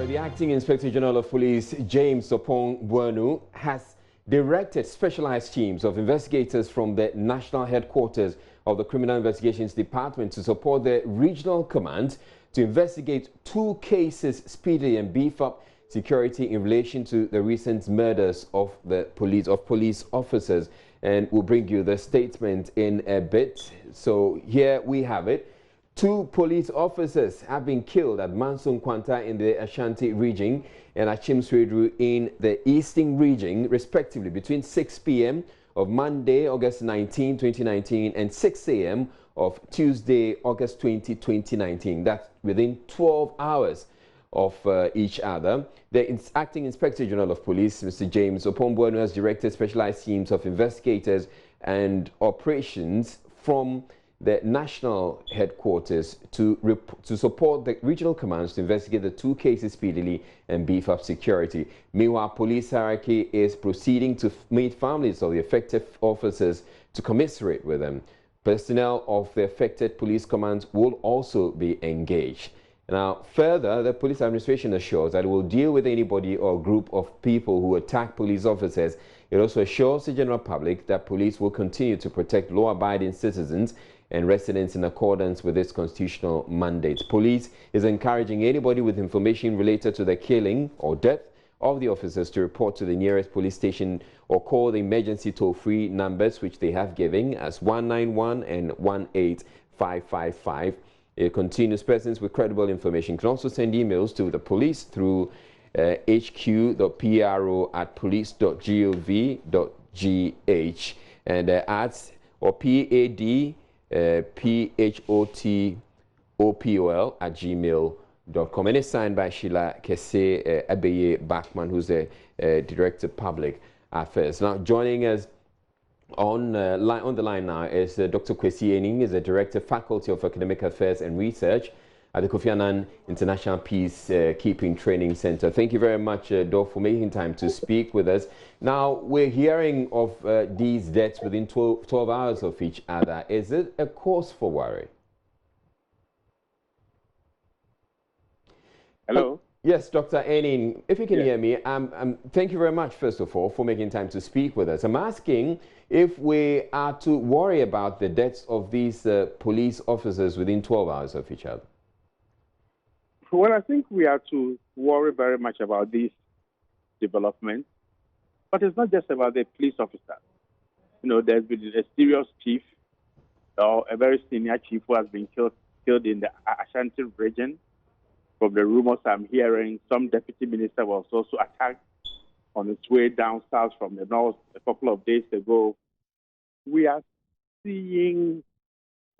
Worry, the Acting Inspector General of Police, James Opong-Buenu, has directed specialized teams of investigators from the national headquarters of the Criminal Investigations Department to support the regional command to investigate 2 cases speedily and beef up security in relation to the recent murders of police officers. And we'll bring you the statement in a bit. So here we have it. 2 police officers have been killed at Manson Kwanta in the Ashanti region and at Chimswedru in the Eastern region, respectively, between 6 p.m. of Monday, August 19, 2019, and 6 a.m. of Tuesday, August 20, 2019. That's within 12 hours of each other. The Acting Inspector General of Police, Mr. James Opong-Buenu, has directed specialized teams of investigators and operations from the national headquarters to support the regional commands to investigate the 2 cases speedily and beef up security. Meanwhile, police hierarchy is proceeding to meet families of the affected officers to commiserate with them. Personnel of the affected police commands will also be engaged. Now, further, the police administration assures that it will deal with anybody or group of people who attack police officers. It also assures the general public that police will continue to protect law-abiding citizens and residents in accordance with its constitutional mandate. Police is encouraging anybody with information related to the killing or death of the officers to report to the nearest police station or call the emergency toll-free numbers which they have given as 191 and 18555. It continues. Persons with credible information can also send emails to the police through hq.pro@police.gov.gh and ads or PADPHOTOPOL@gmail.com. And it's signed by Sheila Kese Abeye Bachman, who's the Director of Public Affairs. Now, joining us on the line now is Dr. Kwesi Aning, is the Director, Faculty of Academic Affairs and Research at the Kofi Annan International Peacekeeping Training Center. Thank you very much, Doc, for making time to speak with us. Now, we're hearing of these deaths within 12 hours of each other. Is it a cause for worry? Hello? Yes, Dr. Aning, if you can hear me, thank you very much, first of all, for making time to speak with us. I'm asking if we are to worry about the deaths of these police officers within 12 hours of each other. Well, I think we are to worry very much about these developments, but it's not just about the police officer. You know, there's been a serious chief or a very senior chief who has been killed in the Ashanti region. From the rumors I'm hearing, some deputy minister was also attacked on its way down south from the north a couple of days ago. We are seeing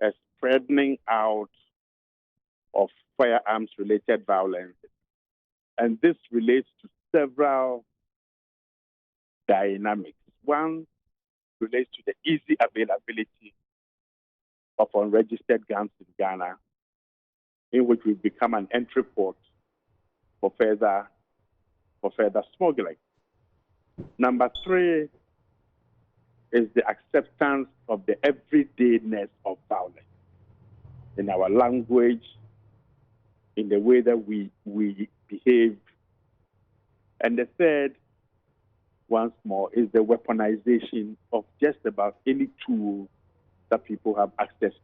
a spreading out of firearms-related violence. And this relates to several dynamics. One relates to the easy availability of unregistered guns in Ghana, in which we've become an entry port for further smuggling. Number 3 is the acceptance of the everydayness of violence in our language, in the way that we behave. And the 3rd, once more, is the weaponization of just about any tool that people have access to.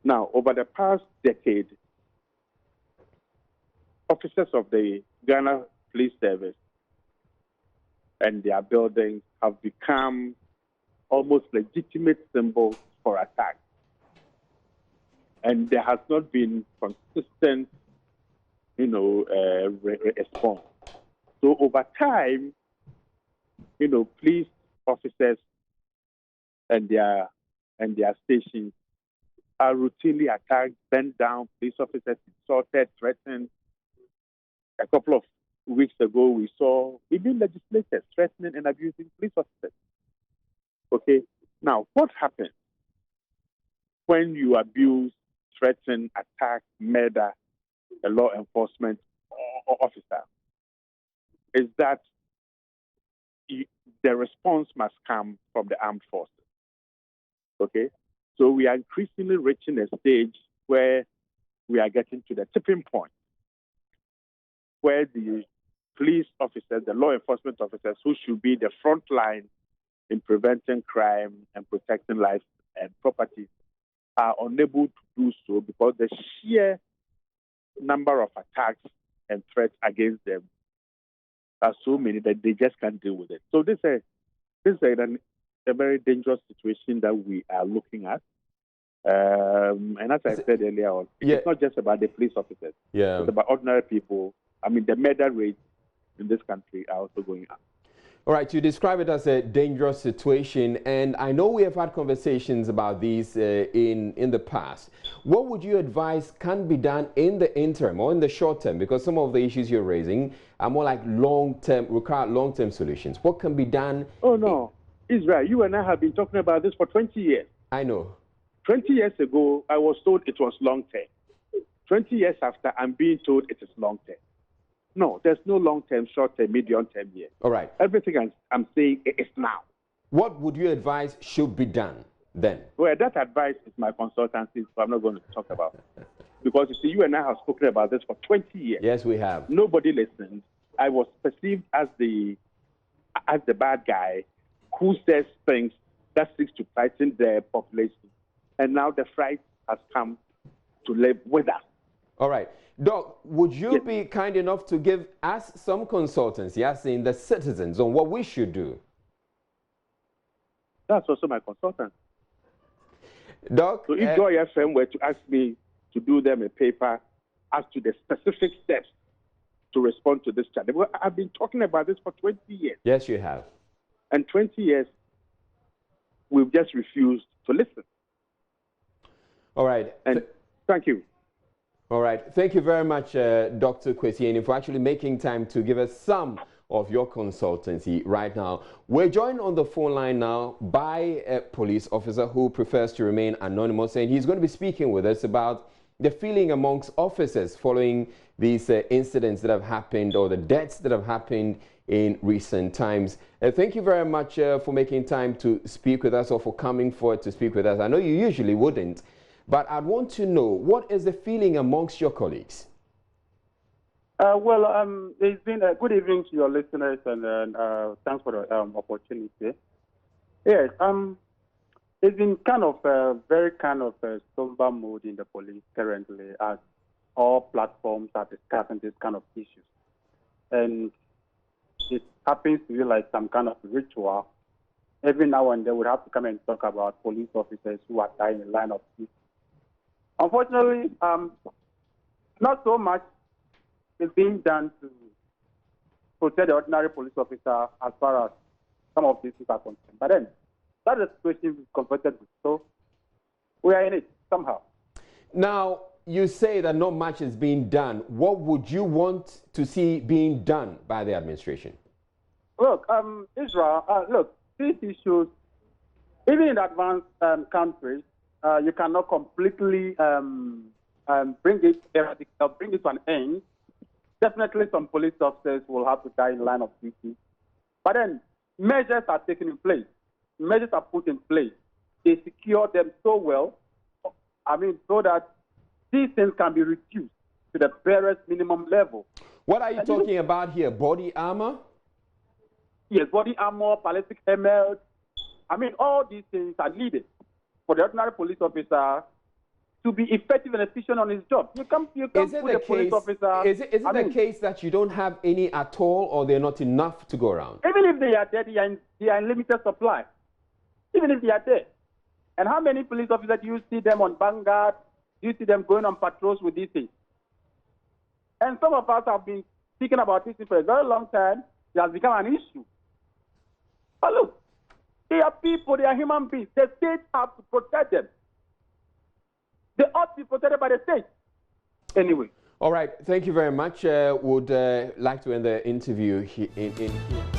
Now, over the past decade, officers of the Ghana Police Service and their buildings have become almost legitimate symbols for attack. And there has not been consistent, response. So over time, police officers and their stations are routinely attacked, bent down, police officers insulted, threatened. A couple of weeks ago, we saw even legislators threatening and abusing police officers. Okay, now what happens when you abuse, threaten, attack, murder a law enforcement officer? Is that the response must come from the armed forces. Okay? So we are increasingly reaching a stage where we are getting to the tipping point where the police officers, the law enforcement officers, who should be the front line in preventing crime and protecting lives and property, are unable to do so because the sheer number of attacks and threats against them are so many that they just can't deal with it. So this is a very dangerous situation that we are looking at. And as I said earlier on, it's not just about the police officers. Yeah. It's about ordinary people. I mean, the murder rates in this country are also going up. All right, you describe it as a dangerous situation, and I know we have had conversations about these in the past. What would you advise can be done in the interim or in the short term? Because some of the issues you're raising are more like long-term, require long-term solutions. What can be done? Oh, no. Israel, you and I have been talking about this for 20 years. I know. 20 years ago, I was told it was long-term. 20 years after, I'm being told it is long-term. No, there's no long-term, short-term, medium-term here. All right. Everything I'm saying is now. What would you advise should be done then? Well, that advice is my consultancy, so I'm not going to talk about it. Because you see, you and I have spoken about this for 20 years. Yes, we have. Nobody listened. I was perceived as the bad guy who says things that seeks to frighten the population. And now the fright has come to live with us. All right. Doc, would you be kind enough to give us some consultancy, as in the citizens, on what we should do? That's also my consultant. Doc, so if Joy FM were to ask me to do them a paper as to the specific steps to respond to this challenge, well, I've been talking about this for 20 years. Yes, you have. And 20 years, we've just refused to listen. All right. And thank you. All right. Thank you very much, Dr. Kwesi Aning, for actually making time to give us some of your consultancy right now. We're joined on the phone line now by a police officer who prefers to remain anonymous, and he's going to be speaking with us about the feeling amongst officers following these incidents that have happened, or the deaths that have happened in recent times. Thank you very much for making time to speak with us, or for coming forward to speak with us. I know you usually wouldn't, but I want to know, what is the feeling amongst your colleagues? It's been a good evening to your listeners, and thanks for the opportunity. Yes, it's been kind of a very kind of a somber mood in the police currently, as all platforms are discussing this kind of issues. And it happens to be like some kind of ritual. Every now and then we have to come and talk about police officers who are dying in the line of duty. Unfortunately, not so much is being done to protect the ordinary police officer as far as some of these things are concerned. But then, that is the situation we're confronted with. So, we are in it somehow. Now, you say that not much is being done. What would you want to see being done by the administration? Look, Israel, look, these issues, even in advanced countries, you cannot completely bring it to an end. Definitely some police officers will have to die in line of duty. But then measures are taken in place. Measures are put in place. They secure them so well, so that these things can be reduced to the barest minimum level. What are you talking about here? Body armor? Yes, body armor, ballistic helmets. All these things are needed for the ordinary police officer to be effective and efficient on his job. You can't put a police officer... Is it the case that you don't have any at all, or they're not enough to go around? Even if they are there, they are in limited supply. Even if they are there. And how many police officers do you see them on vanguard? Do you see them going on patrols with these things? And some of us have been speaking about this for a very long time. It has become an issue. But look, they are people, they are human beings. The state has to protect them. They ought to be protected by the state. Anyway. All right. Thank you very much. Would like to end the interview in here.